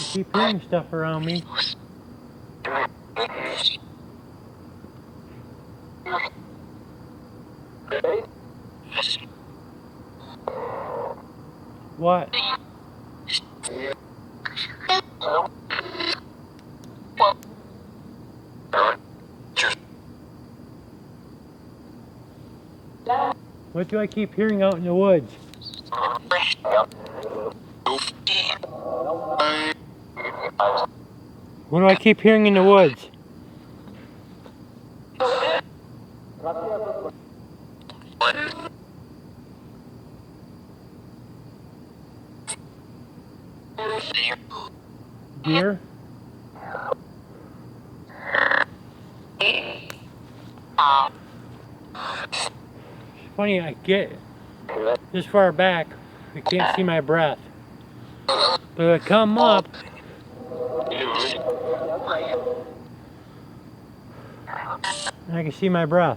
You keep hearing stuff around me. What? What do I keep hearing out in the woods? What do I keep hearing in the woods? Deer? It's funny, I get this far back, I can't see my breath. But if I come up, I can see my breath.